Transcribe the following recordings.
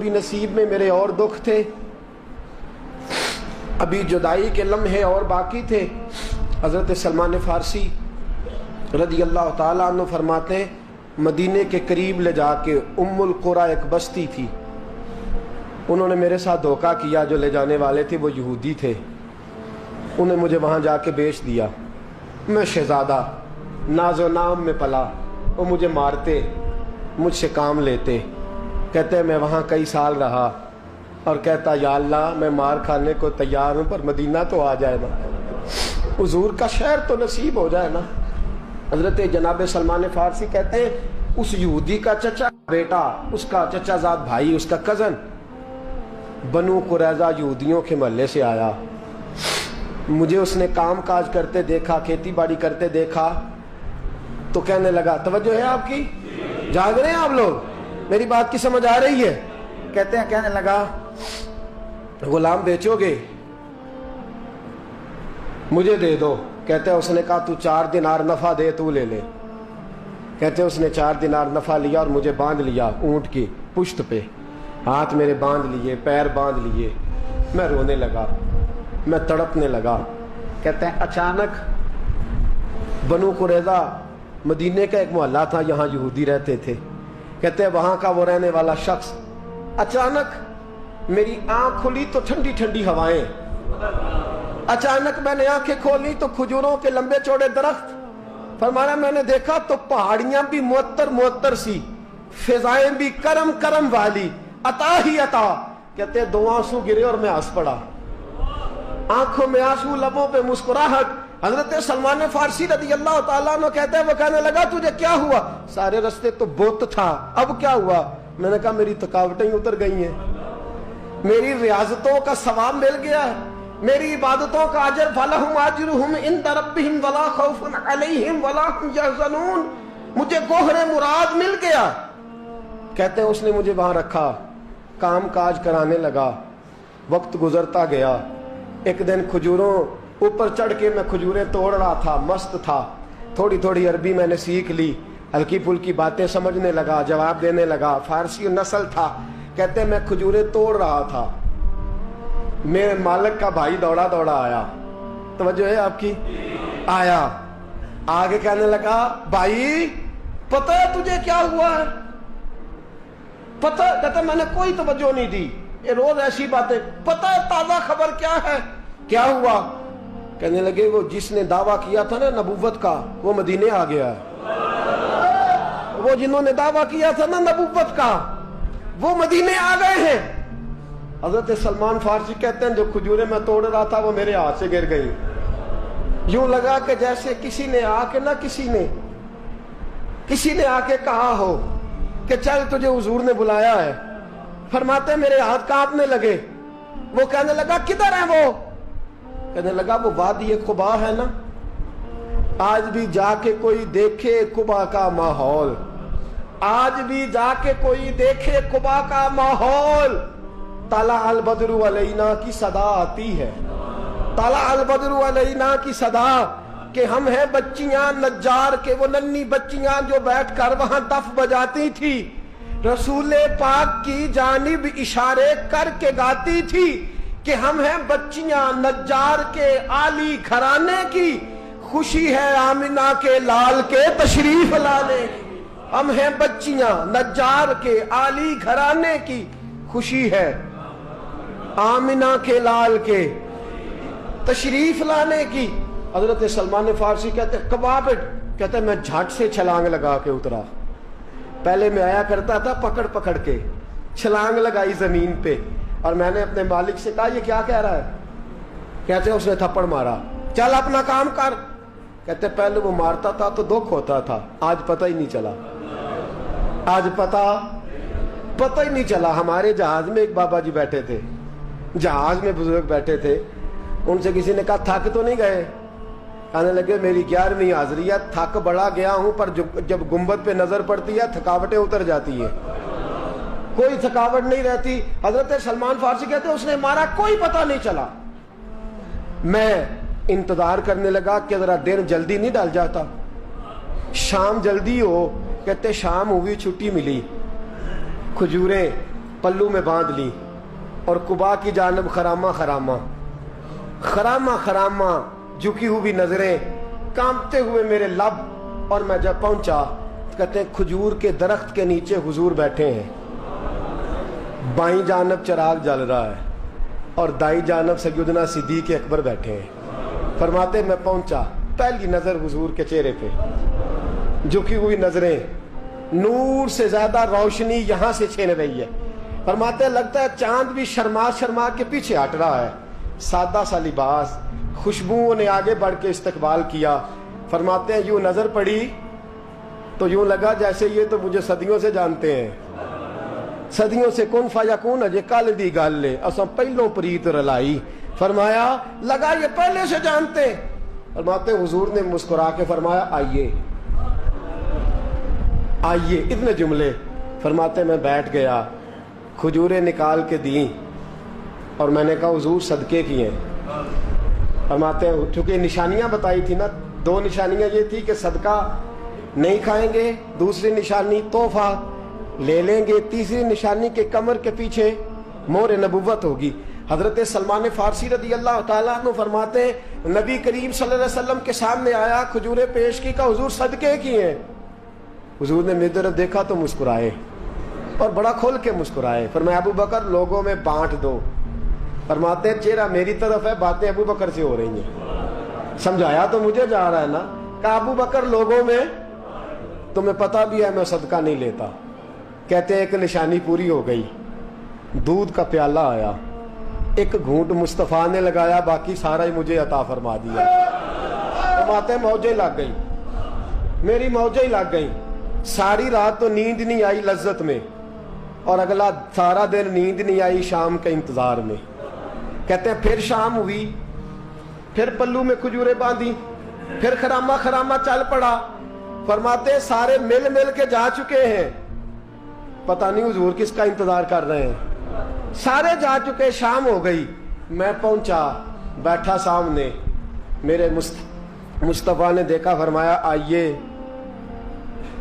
ابھی نصیب میں میرے اور دکھ تھے، ابھی جدائی کے لمحے اور باقی تھے۔ حضرت سلمان فارسی رضی اللہ تعالیٰ عنہ فرماتے ہیں مدینے کے قریب لے جا کے ام القریٰ ایک بستی تھی، انہوں نے میرے ساتھ دھوکہ کیا، جو لے جانے والے تھے وہ یہودی تھے، انہیں مجھے وہاں جا کے بیچ دیا۔ میں شہزادہ ناز و نام میں پلا، وہ مجھے مارتے، مجھ سے کام لیتے۔ کہتے ہیں میں وہاں کئی سال رہا اور کہتا یا اللہ میں مار کھانے کو تیار ہوں پر مدینہ تو آ جائے نا، حضور کا شہر تو نصیب ہو جائے نا۔ حضرت جناب سلمان فارسی کہتے ہیں اس یہودی کا چچا بیٹا، اس کا چچا زاد بھائی، اس کا کزن بنو قریظہ یہودیوں کے محلے سے آیا، مجھے اس نے کام کاج کرتے دیکھا، کھیتی باڑی کرتے دیکھا تو کہنے لگا، توجہ ہے آپ کی، جاگ رہے ہیں آپ لوگ، میری بات کی سمجھ آ رہی ہے؟ کہتے ہیں کہنے لگا غلام بیچو گے؟ مجھے دے دو۔ کہتے ہیں اس نے کہا تو 4 دینار نفع دے تو لے لے۔ کہتے ہیں اس نے 4 دینار نفع لیا اور مجھے باندھ لیا اونٹ کی پشت پہ، ہاتھ میرے باندھ لیے، پیر باندھ لیے، میں رونے لگا، میں تڑپنے لگا۔ کہتے ہیں اچانک بنو قریظہ مدینے کا ایک محلہ تھا، یہاں یہودی رہتے تھے، کہتے ہیں وہاں کا وہ رہنے والا شخص اچانک میری آنکھ کھلی تو ٹھنڈی ٹھنڈی ہوائیں، اچانک میں نے آنکھیں کھولی تو کھجوروں کے لمبے چوڑے درخت، فرمایا میں نے دیکھا تو پہاڑیاں بھی معطر معطر سی، فضائیں بھی کرم کرم والی، عطا ہی عطا۔ کہتے ہیں 2 آنسو گرے اور میں ہنس پڑا، آنکھوں میں آنسو، لبوں پہ مسکراہٹ۔ حضرت سلمان فارسی رضی اللہ تعالیٰ عنہ کہتے ہیں وہ کہنے لگا تجھے کیا ہوا؟ سارے رستے تو بت تھا، اب کیا ہوا؟ میں نے کہا میری تھکاوٹیں اتر گئی ہیں، میری ریاضتوں کا ثواب مل گیا ہے، میری عبادتوں کا اجر، فَلَهُمْ أَجْرُهُمْ عِنْدَ رَبِّهِمْ وَلَا خَوْفٌ عَلَيْهِمْ وَلَا هُمْ يَحْزَنُونَ، مجھے گوہر مراد مل گیا۔ کہتے ہیں اس نے مجھے وہاں رکھا، کام کاج کرانے لگا، وقت گزرتا گیا۔ ایک دن کھجوروں اوپر چڑھ کے میں کھجوریں توڑ رہا تھا، مست تھا، تھوڑی تھوڑی عربی میں نے سیکھ لی، ہلکی پھلکی باتیں سمجھنے لگا، جواب دینے لگا، فارسی نسل تھا۔ کہتے ہیں میں کھجوریں توڑ رہا تھا، میرے مالک کا بھائی دوڑا دوڑا آیا، توجہ ہے آپ کی، آیا آگے کہنے لگا بھائی پتہ ہے تجھے کیا ہوا ہے؟ پتہ؟ کہتا میں نے کوئی توجہ نہیں دی، یہ روز ایسی باتیں، پتہ ہے تازہ خبر کیا ہے؟ کیا ہوا؟ کہنے لگے وہ جس نے دعویٰ کیا تھا نا نبوت کا وہ مدینے آ گیا ہے، وہ جنہوں نے دعویٰ کیا تھا نا نبوت کا وہ مدینے آ گئے ہیں۔ حضرت سلمان فارسی کہتے ہیں جو کھجوریں میں توڑ رہا تھا وہ میرے ہاتھ سے گر گئی، یوں لگا کہ جیسے کسی نے آ کے کسی نے آ کے کہا ہو کہ چل تجھے حضور نے بلایا ہے۔ فرماتے ہیں میرے ہاتھ کانپنے لگے۔ وہ کہنے لگا کدھر ہے وہ؟ کہنے لگا وہ وادی قبا ہے نا، آج بھی جا کے کوئی دیکھے قبا کا ماحول، آج بھی جا کے کوئی دیکھے قبا کا ماحول، طلع البدر علینا کی صدا آتی ہے، طلع البدر علینا کی صدا، کہ ہم ہیں بچیاں نجار کے، وہ ننھی بچیاں جو بیٹھ کر وہاں دف بجاتی تھی، رسول پاک کی جانب اشارے کر کے گاتی تھی کہ ہم ہیں بچیاں نجار کے عالی گھرانے کی، خوشی ہے آمنہ کے لال کے تشریف لانے کی، ہم ہیں بچیاں نجار کے عالی گھرانے کی، خوشی ہے آمنہ کے لال کے تشریف لانے کی۔ حضرت سلمان فارسی کہتے ہیں کبابٹ، کہتے ہیں میں جھٹ سے چھلانگ لگا کے اترا، پہلے میں آیا کرتا تھا پکڑ پکڑ کے، چھلانگ لگائی زمین پہ، اور میں نے اپنے مالک سے کہا یہ کیا کہہ رہا ہے؟ کہتے ہیں اس نے تھپڑ مارا، چل اپنا کام کر۔ کہتے ہیں پہلے وہ مارتا تھا تو دکھ ہوتا تھا، آج پتہ ہی نہیں چلا، آج پتہ ہی نہیں چلا۔ ہمارے جہاز میں ایک بابا جی بیٹھے تھے، جہاز میں بزرگ بیٹھے تھے، ان سے کسی نے کہا تھک تو نہیں گئے؟ کہنے لگے میری 11ویں حاضری ہے، تھک بڑا گیا ہوں پر جب گنبد پہ نظر پڑتی ہے تھکاوٹیں اتر جاتی ہیں، کوئی تھکاوٹ نہیں رہتی۔ حضرت سلمان فارسی کہتے ہیں اس نے مارا، کوئی پتہ نہیں چلا۔ میں انتظار کرنے لگا کہ ذرا دن جلدی نہیں ڈال جاتا، شام جلدی ہو۔ کہتے شام ہوئی، چھٹی ملی، کھجوریں پلو میں باندھ لی اور قبا کی جانب خرامہ خرامہ خرامہ خرامہ جھکی ہوئی نظریں، کانپتے ہوئے میرے لب، اور میں جب پہنچا کہتے ہیں کھجور کے درخت کے نیچے حضور بیٹھے ہیں، بائیں جانب چراغ جل رہا ہے اور دائیں جانب سیدنا صدیق اکبر بیٹھے ہیں۔ فرماتے میں پہنچا، پہلی نظر حضور کے چہرے پہ، جھکی ہوئی نظریں، نور سے زیادہ روشنی یہاں سے چھین رہی ہے۔ فرماتے لگتا ہے چاند بھی شرما شرما کے پیچھے ہٹ رہا ہے، سادہ سا لباس، خوشبوؤں نے آگے بڑھ کے استقبال کیا۔ فرماتے ہیں یوں نظر پڑی تو یوں لگا جیسے یہ تو مجھے صدیوں سے جانتے ہیں، صدیوں سے کن فیکون اجے کل دی گل لے اساں پہلوں پریت رلائی۔ فرمایا لگا یہ پہلے سے جانتے۔ فرماتے حضور نے مسکرا کے فرمایا آئیے آئیے، اتنے جملے۔ فرماتے میں بیٹھ گیا، کھجوریں نکال کے دیں اور میں نے کہا حضور صدقے کی ہیں۔ فرماتے ہیں چونکہ نشانیاں بتائی تھی نا، دو نشانیاں یہ تھی کہ صدقہ نہیں کھائیں گے، دوسری نشانی تحفہ لے لیں گے، تیسری نشانی کے کمر کے پیچھے مہر نبوت ہوگی۔ حضرت سلمان فارسی رضی اللہ تعالیٰ عنہ فرماتے ہیں نبی کریم صلی اللہ علیہ وسلم کے سامنے آیا، کھجوریں پیش کی، کہا حضور صدقے کی ہیں۔ حضور نے میری طرف دیکھا تو مسکرائے اور بڑا کھول کے مسکرائے۔ فرمایا ابو بکر لوگوں میں بانٹ دو۔ فرماتے ہیں چہرہ میری طرف ہے، باتیں ابو بکر سے ہو رہی ہیں۔ سمجھایا تو مجھے جا رہا ہے نا، کہا ابو بکر لوگوں میں، تمہیں پتہ بھی ہے میں صدقہ نہیں لیتا۔ کہتے ہیں ایک نشانی پوری ہو گئی، دودھ کا پیالہ آیا، ایک گھونٹ مصطفیٰ نے لگایا، باقی سارا ہی مجھے عطا فرما دیا۔ فرماتے ہیں موجیں لگ گئی، میری موجیں لگ گئی، ساری رات تو نیند نہیں آئی لذت میں، اور اگلا سارا دن نیند نہیں آئی شام کے انتظار میں۔ کہتے ہیں پھر شام ہوئی، پھر پلو میں کھجوریں باندھی، پھر خرامہ خرامہ چل پڑا۔ فرماتے ہیں سارے مل مل کے جا چکے ہیں، پتہ نہیں حضور کس کا انتظار کر رہے ہیں، سارے جا چکے، شام ہو گئی۔ میں پہنچا، بیٹھا سامنے، میرے مصطفیٰ نے دیکھا، فرمایا آئیے۔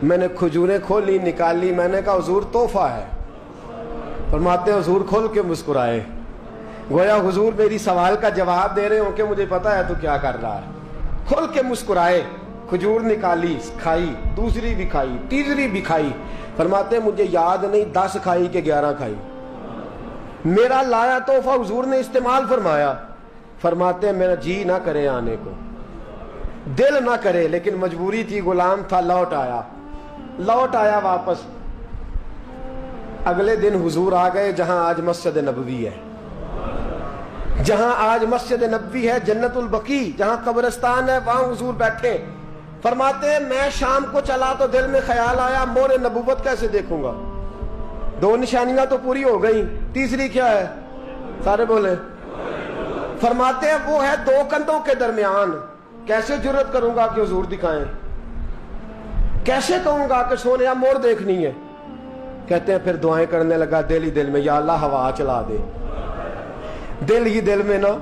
میں نے کھجوریں کھولی، نکالی، میں نے کہا حضور تحفہ ہے۔ فرماتے ہیں حضور کھول کے مسکرائے، گویا حضور میری سوال کا جواب دے رہے ہوں کہ مجھے پتا ہے تو کیا کر رہا ہے۔ کھول کے مسکرائے، کھجور نکالی، کھائی، دوسری بھی کھائی، تیسری بھی کھائی۔ فرماتے ہیں مجھے یاد نہیں 10 کھائی کہ 11 کھائی۔ میرا لایا تحفہ حضور نے استعمال فرمایا۔ فرماتے ہیں میرا جی نہ کرے آنے کو، دل نہ کرے، لیکن مجبوری تھی، غلام تھا، لوٹ آیا واپس۔ اگلے دن حضور آ گئے جہاں آج مسجد نبوی ہے، جہاں آج مسجد نبوی ہے، جنت البقیع جہاں قبرستان ہے، وہاں حضور بیٹھے۔ فرماتے ہیں میں شام کو چلا تو دل میں خیال آیا مہر نبوت کیسے دیکھوں گا، 2 نشانیاں تو پوری ہو گئی، تیسری کیا ہے؟ سارے بولے۔ فرماتے ہیں وہ ہے 2 کندھوں کے درمیان، کیسے جرت کروں گا کہ حضور دکھائیں، کیسے کہوں گا کہ سونیا مور دیکھنی ہے۔ کہتے ہیں پھر دعائیں کرنے لگا دل ہی دل میں، یا اللہ ہوا چلا دے، دل ہی دل میں نا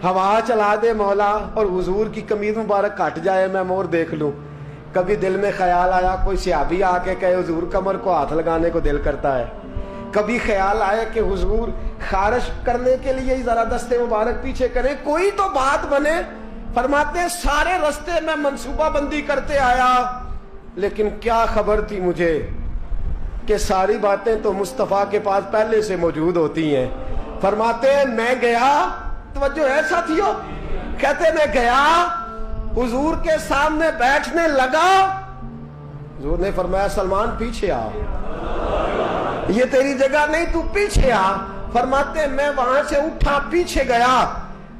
ہوا چلا دے مولا، اور حضور کی قمیض مبارک کٹ جائے میں مور دیکھ لوں۔ کبھی دل میں خیال آیا کوئی صحابی آ کے کہے حضور کمر کو ہاتھ لگانے کو دل کرتا ہے، کبھی خیال آیا کہ حضور خارش کرنے کے لیے ہی ذرا دستے مبارک پیچھے کریں، کوئی تو بات بنے۔ فرماتے ہیں سارے رستے میں منصوبہ بندی کرتے آیا، لیکن کیا خبر تھی مجھے کہ ساری باتیں تو مصطفیٰ کے پاس پہلے سے موجود ہوتی ہیں۔ فرماتے ہیں میں گیا، توجہ ہے ساتھیو، کہتے میں گیا حضور کے سامنے بیٹھنے لگا، حضور نے فرمایا سلمان پیچھے آ، یہ تیری جگہ نہیں، تو پیچھے آ۔ فرماتے ہیں میں وہاں سے اٹھا پیچھے گیا،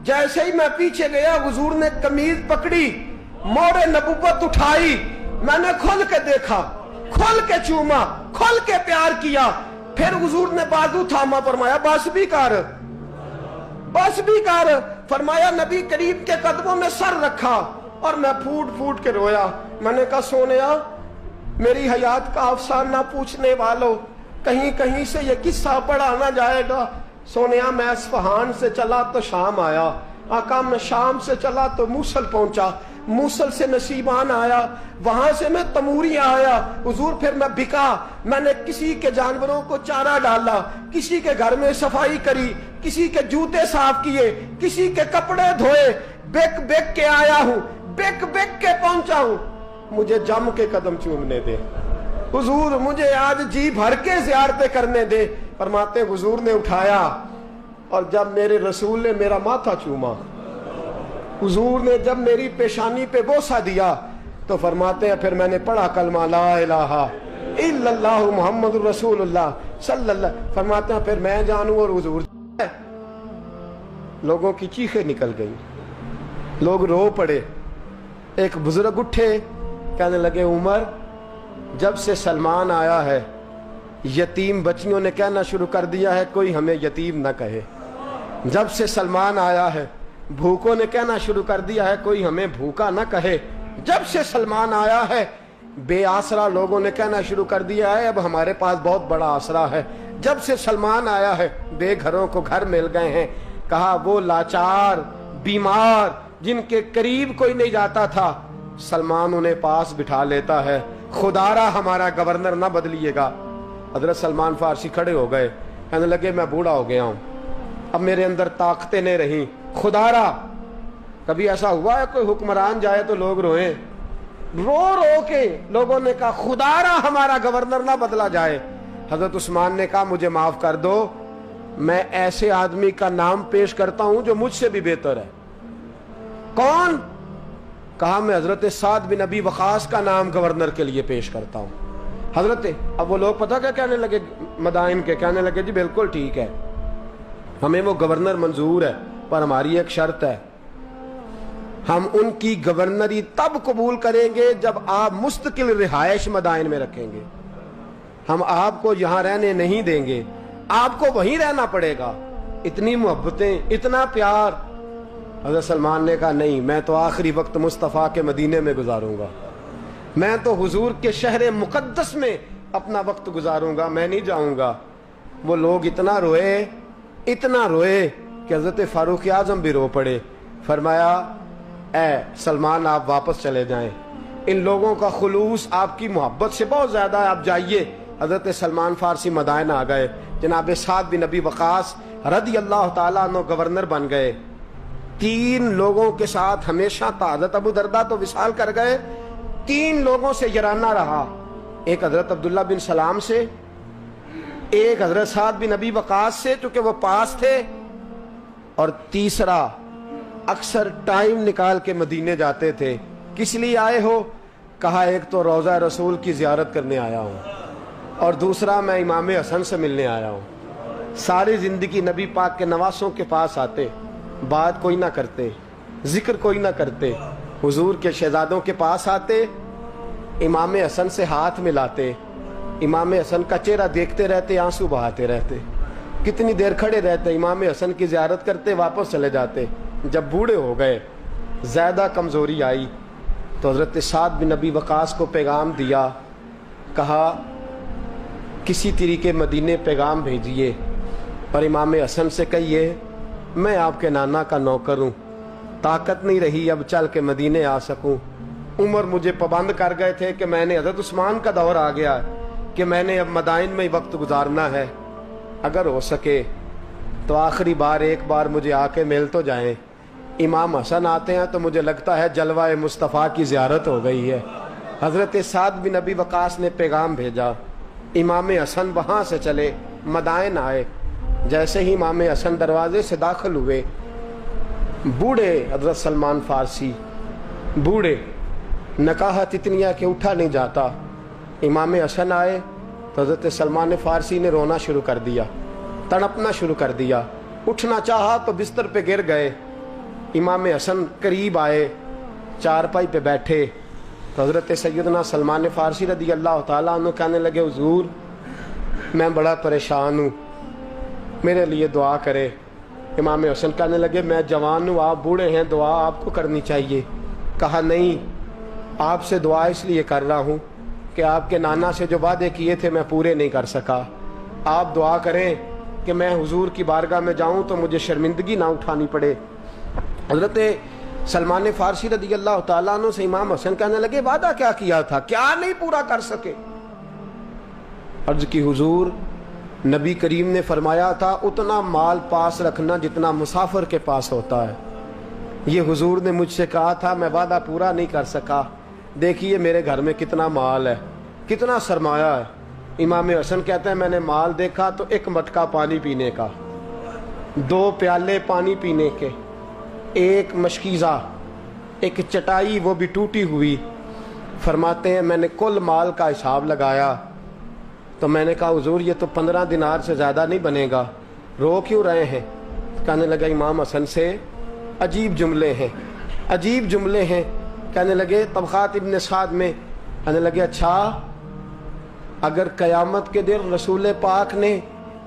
جیسے ہی میں پیچھے گیا حضور نے قمیض پکڑی، مہر نبوت اٹھائی، میں نے کھل کے دیکھا، کھل کے چوما، کھل کے پیار کیا، پھر حضور نے بازو تھاما، فرمایا بس بھی کر، بس بھی کر۔ فرمایا نبی کریم کے قدموں میں سر رکھا اور میں پھوٹ پھوٹ کے رویا۔ میں نے کہا سونیا میری حیات کا افسانہ پوچھنے والوں، کہیں کہیں سے یہ قصہ پڑھا نہ جائے گا۔ سونیا میں اصفہان سے چلا تو شام آیا، آقا میں شام سے چلا تو موصل پہنچا، موصل سے نشیبان آیا, وہاں سے میں تموریاں آیا حضور, پھر میں بکا, میں نے کسی کے جانوروں کو چارہ ڈالا, کسی کے گھر میں صفائی کری, کسی کے جوتے صاف کیے, کسی کے کپڑے دھوئے, بک بک کے آیا ہوں, بک بک کے پہنچا ہوں, مجھے جم کے قدم چومنے دے حضور, مجھے آج جی بھر کے زیارتیں کرنے دے. فرماتے حضور نے اٹھایا اور جب میرے رسول نے میرا ماتھا چوما, حضور نے جب میری پیشانی پہ بوسہ دیا تو فرماتے ہیں پھر میں نے پڑھا کلمہ لا الہ الا اللہ محمد رسول اللہ صلی اللہ. فرماتے ہیں پھر میں جانوں اور حضور. لوگوں کی چیخیں نکل گئی, لوگ رو پڑے. ایک بزرگ اٹھے, کہنے لگے عمر, جب سے سلمان آیا ہے یتیم بچیوں نے کہنا شروع کر دیا ہے کوئی ہمیں یتیم نہ کہے. جب سے سلمان آیا ہے بھوکوں نے کہنا شروع کر دیا ہے کوئی ہمیں بھوکا نہ کہے. جب سے سلمان آیا ہے بے آسرا لوگوں نے کہنا شروع کر دیا ہے اب ہمارے پاس بہت بڑا آسرا ہے. جب سے سلمان آیا ہے بے گھروں کو گھر مل گئے ہیں. کہا وہ لاچار بیمار جن کے قریب کوئی نہیں جاتا تھا سلمان انہیں پاس بٹھا لیتا ہے. خدارا ہمارا گورنر نہ بدلیے گا. حضرت سلمان فارسی کھڑے ہو گئے, کہنے لگے میں بوڑھا ہو گیا ہوں, اب میرے اندر طاقتیں نہیں رہیں. خدارا, کبھی ایسا ہوا ہے کوئی حکمران جائے تو لوگ روئیں؟ رو رو کے لوگوں نے کہا خدارا ہمارا گورنر نہ بدلا جائے. حضرت عثمان نے کہا مجھے معاف کر دو, میں ایسے آدمی کا نام پیش کرتا ہوں جو مجھ سے بھی بہتر ہے. کون؟ کہا میں حضرت سعد بن ابی وقاص کا نام گورنر کے لیے پیش کرتا ہوں. حضرت, اب وہ لوگ پتہ کیا کہنے لگے مدائن کے, کہنے لگے جی بالکل ٹھیک ہے, ہمیں وہ گورنر منظور ہے, پر ہماری ایک شرط ہے, ہم ان کی گورنری تب قبول کریں گے جب آپ مستقل رہائش مدائن میں رکھیں گے. ہم آپ کو یہاں رہنے نہیں دیں گے, آپ کو وہیں رہنا پڑے گا. اتنی محبتیں, اتنا پیار. حضرت سلمان نے کہا نہیں, میں تو آخری وقت مصطفیٰ کے مدینے میں گزاروں گا, میں تو حضور کے شہر مقدس میں اپنا وقت گزاروں گا, میں نہیں جاؤں گا. وہ لوگ اتنا روئے کہ حضرت فاروق اعظم بھی رو پڑے. فرمایا اے سلمان آپ واپس چلے جائیں, ان لوگوں کا خلوص آپ کی محبت سے بہت زیادہ ہے, آپ جائیے. حضرت سلمان فارسی مدائن آ گئے. جناب سعد بن ابی وقاص رضی اللہ تعالیٰ عنہ گورنر بن گئے. 3 لوگوں کے ساتھ ہمیشہ تھا. حضرت ابو درداء تو وصال کر گئے, 3 لوگوں سے یارانہ رہا. ایک حضرت عبداللہ بن سلام سے, ایک حضرت سعد بن ابی وقاص سے چونکہ وہ پاس تھے, اور تیسرا اکثر ٹائم نکال کے مدینے جاتے تھے. کس لیے آئے ہو؟ کہا ایک تو روضہ رسول کی زیارت کرنے آیا ہوں, اور دوسرا میں امام حسن سے ملنے آیا ہوں. ساری زندگی نبی پاک کے نواسوں کے پاس آتے, بات کوئی نہ کرتے, ذکر کوئی نہ کرتے. حضور کے شہزادوں کے پاس آتے, امام حسن سے ہاتھ ملاتے, امام حسن کا چہرہ دیکھتے رہتے, آنسو بہاتے رہتے. کتنی دیر کھڑے رہتے, امام حسن کی زیارت کرتے, واپس چلے جاتے. جب بوڑھے ہو گئے, زیادہ کمزوری آئی, تو حضرت سعد بن ابی وقاص کو پیغام دیا. کہا کسی طریقے مدینے پیغام بھیجیے اور امام حسن سے کہیے میں آپ کے نانا کا نوکر ہوں, طاقت نہیں رہی اب چل کے مدینے آ سکوں. عمر مجھے پابند کر گئے تھے کہ میں نے, حضرت عثمان کا دور آ گیا کہ میں نے اب مدائن میں ہی وقت گزارنا ہے, اگر ہو سکے تو آخری بار ایک بار مجھے آ کے مل تو جائیں. امام حسن آتے ہیں تو مجھے لگتا ہے جلوہ مصطفیٰ کی زیارت ہو گئی ہے. حضرت سعد بن ابی وقاص نے پیغام بھیجا, امام حسن وہاں سے چلے, مدائن آئے. جیسے ہی امام حسن دروازے سے داخل ہوئے, بوڑھے حضرت سلمان فارسی, بوڑھے, نکاحت اتنی ہے کہ اٹھا نہیں جاتا. امام حسن آئے تو حضرت سلمان فارسی نے رونا شروع کر دیا, تڑپنا شروع کر دیا. اٹھنا چاہا تو بستر پہ گر گئے. امام حسن قریب آئے, چارپائی پہ بیٹھے تو حضرت سیدنا سلمان فارسی رضی اللہ تعالیٰ عنہ کہنے لگے حضور میں بڑا پریشان ہوں, میرے لیے دعا کرے. امام حسن کہنے لگے میں جوان ہوں, آپ بوڑھے ہیں, دعا آپ کو کرنی چاہیے. کہا نہیں, آپ سے دعا اس لیے کر رہا ہوں کہ آپ کے نانا سے جو وعدے کیے تھے میں پورے نہیں کر سکا. آپ دعا کریں کہ میں حضور کی بارگاہ میں جاؤں تو مجھے شرمندگی نہ اٹھانی پڑے. حضرت سلمان فارسی رضی اللہ تعالیٰ عنہ سے امام حسن کہنے لگے وعدہ کیا کیا تھا، کیا نہیں پورا کر سکے؟ عرض کی حضور نبی کریم نے فرمایا تھا اتنا مال پاس رکھنا جتنا مسافر کے پاس ہوتا ہے۔ یہ حضور نے مجھ سے کہا تھا، میں وعدہ پورا نہیں کر سکا، دیکھیے میرے گھر میں کتنا مال ہے، کتنا سرمایہ ہے۔ امام حسن کہتے ہیں میں نے مال دیکھا تو ایک مٹکا پانی پینے کا، 2 پیالے پانی پینے کے، ایک مشکیزہ، ایک چٹائی وہ بھی ٹوٹی ہوئی۔ فرماتے ہیں میں نے کل مال کا حساب لگایا تو میں نے کہا حضور یہ تو 15 دینار سے زیادہ نہیں بنے گا، رو کیوں رہے ہیں؟ کہنے لگا امام حسن سے عجیب جملے ہیں، عجیب جملے ہیں۔ کہنے لگے طبقات ابن سعد میں، کہنے لگے اچھا اگر قیامت کے دن رسول پاک نے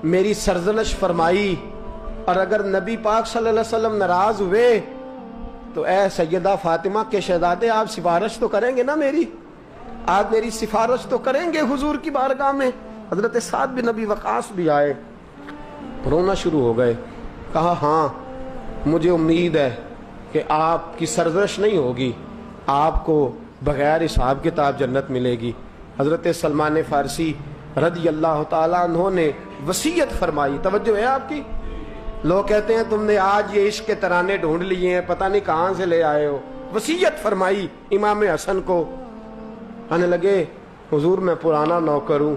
میری سرزنش فرمائی اور اگر نبی پاک صلی اللہ علیہ وسلم ناراض ہوئے تو اے سیدہ فاطمہ کے شہزادے آپ سفارش تو کریں گے نا میری، آپ میری سفارش تو کریں گے حضور کی بارگاہ میں؟ حضرت سعد بن نبی وقاص بھی آئے، رونا شروع ہو گئے، کہا ہاں مجھے امید ہے کہ آپ کی سرزنش نہیں ہوگی، آپ کو بغیر حساب کتاب جنت ملے گی۔ حضرت سلمان فارسی رضی اللہ تعالیٰ عنہ نے وصیت فرمائی، توجہ ہے آپ کی؟ لوگ کہتے ہیں تم نے آج یہ عشق کے ترانے ڈھونڈ لیے ہیں، پتہ نہیں کہاں سے لے آئے ہو۔ وصیت فرمائی امام حسن کو، کہنے لگے حضور میں پرانا نوکر ہوں،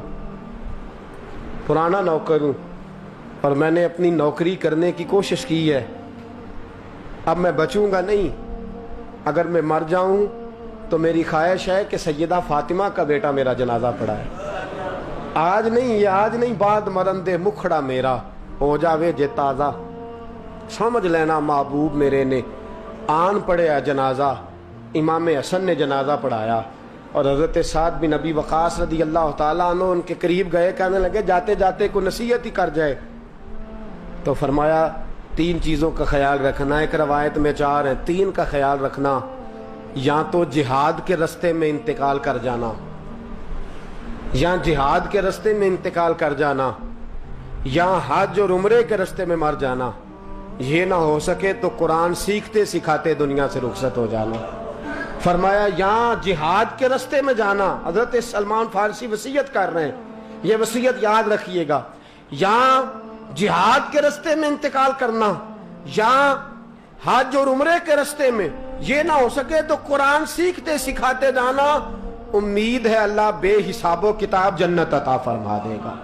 پرانا نوکر ہوں اور میں نے اپنی نوکری کرنے کی کوشش کی ہے، اب میں بچوں گا نہیں، اگر میں مر جاؤں تو میری خواہش ہے کہ سیدہ فاطمہ کا بیٹا میرا جنازہ پڑھائے، آج نہیں، یہ آج نہیں، بعد مرندے مکھڑا میرا ہو جاوے جے تازہ، سمجھ لینا محبوب میرے نے آن پڑھیا جنازہ۔ امام حسن نے جنازہ پڑھایا اور حضرت سعد بن نبی وقاص رضی اللہ تعالیٰ عنہ ان کے قریب گئے، کہنے لگے جاتے جاتے کوئی نصیحت ہی کر جائے، تو فرمایا 3 چیزوں کا خیال رکھنا، ایک روایت میں 4 ہیں، 3 کا خیال رکھنا، یا تو جہاد کے رستے میں انتقال کر جانا، یا جہاد کے رستے میں انتقال کر جانا، یا حج اور عمرے کے رستے میں مر جانا، یہ نہ ہو سکے تو قرآن سیکھتے سکھاتے دنیا سے رخصت ہو جانا۔ فرمایا یا جہاد کے رستے میں جانا، حضرت سلمان فارسی وصیت کر رہے ہیں، یہ وصیت یاد رکھیے گا، یا جہاد کے رستے میں انتقال کرنا، یا حج اور عمرے کے رستے میں، یہ نہ ہو سکے تو قرآن سیکھتے سکھاتے جانا، امید ہے اللہ بے حساب و کتاب جنت عطا فرما دے گا۔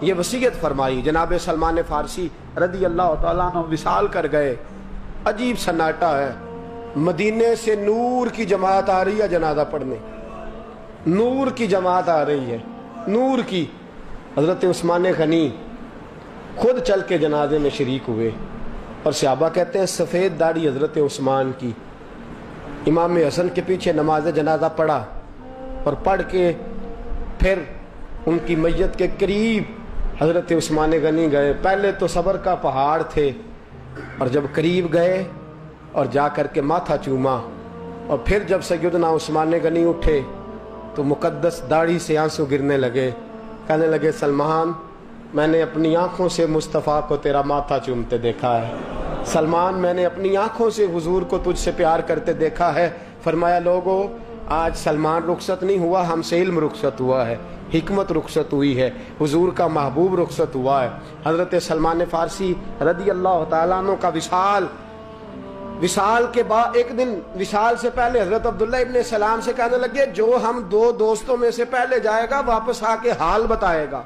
یہ وصیت فرمائی۔ جناب سلمان فارسی رضی اللہ تعالیٰ عنہ وصال کر گئے، عجیب سناٹا ہے، مدینے سے نور کی جماعت آ رہی ہے جنازہ پڑھنے، نور کی جماعت آ رہی ہے، نور کی۔ حضرت عثمان غنی خود چل کے جنازے میں شریک ہوئے، اور صحابہ کہتے ہیں سفید داڑھی حضرت عثمان کی۔ امام حسن کے پیچھے نماز جنازہ پڑھا اور پڑھ کے پھر ان کی میت کے قریب حضرت عثمان غنی گئے۔ پہلے تو صبر کا پہاڑ تھے، اور جب قریب گئے اور جا کر کے ماتھا چوما، اور پھر جب سیدنا عثمان غنی اٹھے تو مقدس داڑھی سے آنسو گرنے لگے، کہنے لگے سلمان میں نے اپنی آنکھوں سے مصطفیٰ کو تیرا ماتھا چومتے دیکھا ہے، سلمان میں نے اپنی آنکھوں سے حضور کو تجھ سے پیار کرتے دیکھا ہے۔ فرمایا لوگو آج سلمان رخصت نہیں ہوا، ہم سے علم رخصت ہوا ہے، حکمت رخصت ہوئی ہے، حضور کا محبوب رخصت ہوا ہے۔ حضرت سلمان فارسی رضی اللہ تعالیٰ عنہ کا وصال کے بعد ایک دن وصال سے پہلے حضرت عبداللہ ابن سلام سے کہنے لگے جو ہم 2 دوستوں میں سے پہلے جائے گا واپس آ کے حال بتائے گا۔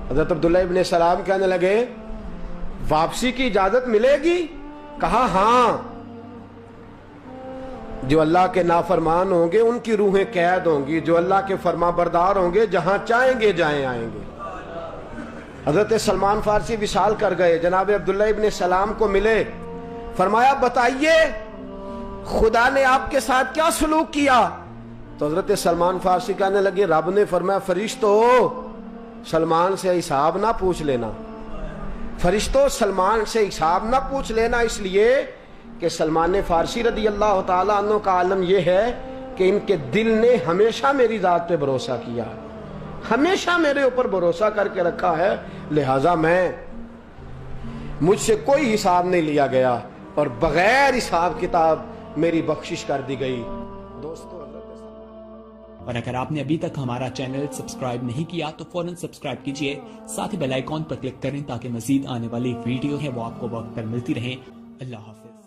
حضرت عبداللہ ابن سلام کہنے لگے واپسی کی اجازت ملے گی؟ کہا ہاں، جو اللہ کے نافرمان ہوں گے ان کی روحیں قید ہوں گی، جو اللہ کے فرما بردار ہوں گے جہاں چاہیں گے جائیں آئیں گے۔ حضرت سلمان فارسی وصال کر گئے، جناب عبداللہ ابن سلام کو ملے، فرمایا بتائیے خدا نے آپ کے ساتھ کیا سلوک کیا؟ تو حضرت سلمان فارسی کہنے لگے رب نے فرمایا فرشتو سلمان سے حساب نہ پوچھ لینا، فرشتوں سلمان سے حساب نہ پوچھ لینا، اس لیے کہ سلمان فارسی رضی اللہ تعالیٰ عنہ کا عالم یہ ہے کہ ان کے دل نے ہمیشہ میری ذات پہ بھروسہ کیا، ہمیشہ میرے اوپر بھروسہ کر کے رکھا ہے، لہٰذا مجھ سے کوئی حساب نہیں لیا گیا، اور بغیر حساب کتاب میری بخشش کر دی گئی. دوستو اور اگر آپ نے ابھی تک ہمارا چینل سبسکرائب نہیں کیا تو فوراً سبسکرائب کیجئے، ساتھ ہی بیل آئیکن پر کلک کریں تاکہ مزید آنے والی ویڈیو ہے وہ آپ کو وقت پر ملتی رہیں. اللہ حافظ.